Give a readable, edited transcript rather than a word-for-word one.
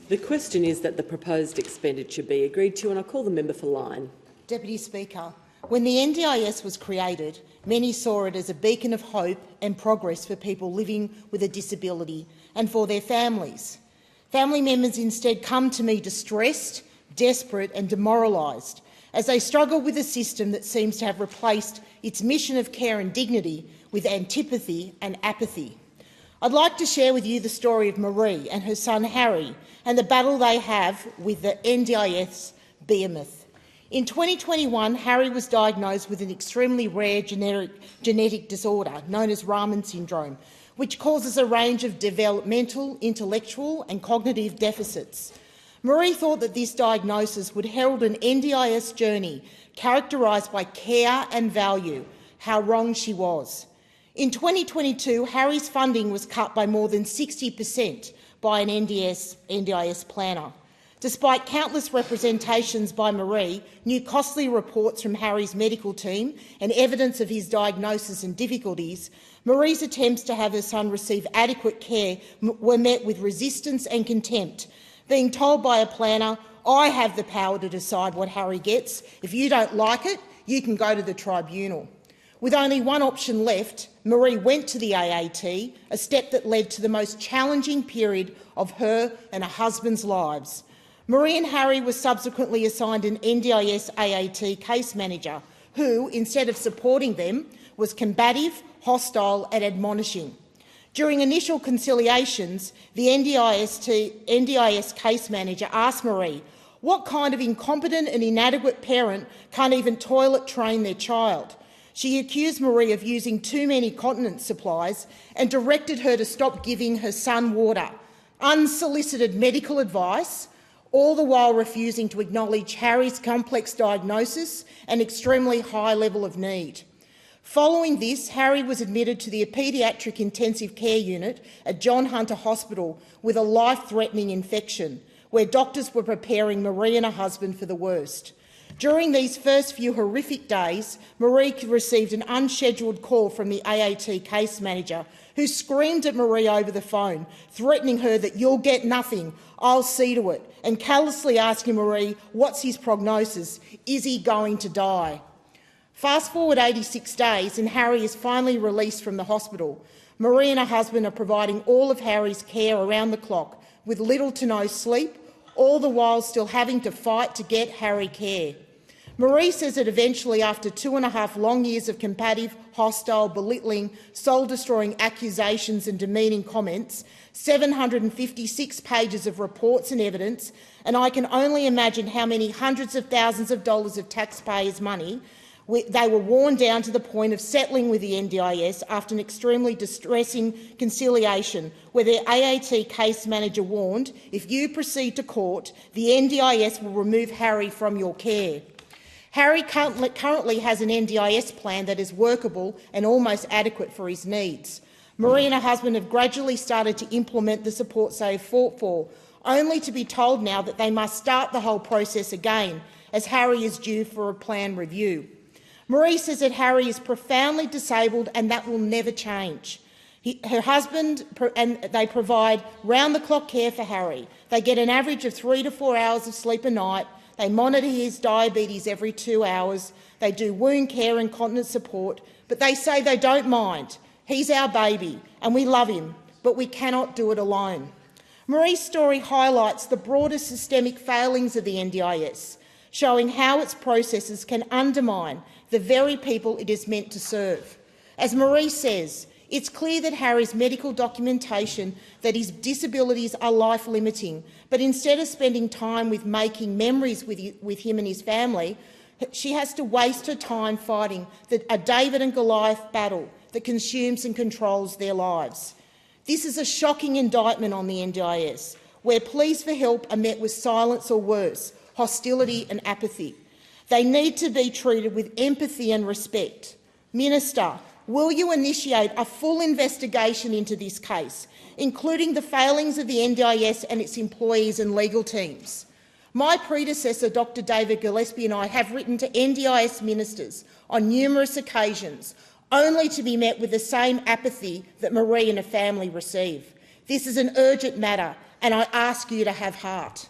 The question is that the proposed expenditure be agreed to, and I call the member for line. Deputy Speaker, when the NDIS was created, many saw it as a beacon of hope and progress for people living with a disability and for their families. Family members instead come to me distressed, desperate and demoralised as they struggle with a system that seems to have replaced its mission of care and dignity with antipathy and apathy. I'd like to share with you the story of Marie and her son Harry and the battle they have with the NDIS behemoth. In 2021, Harry was diagnosed with an extremely rare genetic disorder known as Raman syndrome, which causes a range of developmental, intellectual and cognitive deficits. Marie thought that this diagnosis would herald an NDIS journey characterised by care and value. How wrong she was. In 2022, Harry's funding was cut by more than 60% by an NDIS planner. Despite countless representations by Marie, new costly reports from Harry's medical team and evidence of his diagnosis and difficulties, Marie's attempts to have her son receive adequate care were met with resistance and contempt, being told by a planner, "I have the power to decide what Harry gets. If you don't like it, you can go to the tribunal." With only one option left, Marie went to the AAT, a step that led to the most challenging period of her and her husband's lives. Marie and Harry were subsequently assigned an NDIS AAT case manager who, instead of supporting them, was combative, hostile and admonishing. During initial conciliations, the NDIS case manager asked Marie, "What kind of incompetent and inadequate parent can't even toilet train their child?" She accused Marie of using too many continence supplies and directed her to stop giving her son water. Unsolicited medical advice, all the while refusing to acknowledge Harry's complex diagnosis and extremely high level of need. Following this, Harry was admitted to the paediatric intensive care unit at John Hunter Hospital with a life-threatening infection, where doctors were preparing Marie and her husband for the worst. During these first few horrific days, Marie received an unscheduled call from the AAT case manager, who screamed at Marie over the phone, threatening her that "you'll get nothing, I'll see to it," and callously asking Marie, "What's his prognosis? Is he going to die?" Fast forward 86 days and Harry is finally released from the hospital. Marie and her husband are providing all of Harry's care around the clock, with little to no sleep, all the while still having to fight to get Harry care. Marie says that eventually, after 2.5 long years of combative, hostile, belittling, soul-destroying accusations and demeaning comments, 756 pages of reports and evidence, and I can only imagine how many hundreds of thousands of dollars of taxpayers' money, they were worn down to the point of settling with the NDIS after an extremely distressing conciliation where their AAT case manager warned, "If you proceed to court, the NDIS will remove Harry from your care." Harry currently has an NDIS plan that is workable and almost adequate for his needs. Marie and her husband have gradually started to implement the supports they have fought for, only to be told now that they must start the whole process again, as Harry is due for a plan review. Marie says that Harry is profoundly disabled and that will never change. Her husband and they provide round-the-clock care for Harry. They get an average of 3 to 4 hours of sleep a night. They monitor his diabetes every 2 hours. They do wound care and continence support, but they say they don't mind. He's our baby and we love him, but we cannot do it alone. Marie's story highlights the broader systemic failings of the NDIS, showing how its processes can undermine the very people it is meant to serve. As Marie says, it's clear that Harry's medical documentation that his disabilities are life-limiting, but instead of spending time with making memories with him and his family, she has to waste her time fighting a David and Goliath battle that consumes and controls their lives. This is a shocking indictment on the NDIS, where pleas for help are met with silence or worse, hostility and apathy. They need to be treated with empathy and respect. Minister, will you initiate a full investigation into this case, including the failings of the NDIS and its employees and legal teams? My predecessor, Dr David Gillespie, and I have written to NDIS ministers on numerous occasions, only to be met with the same apathy that Marie and her family receive. This is an urgent matter, and I ask you to have heart.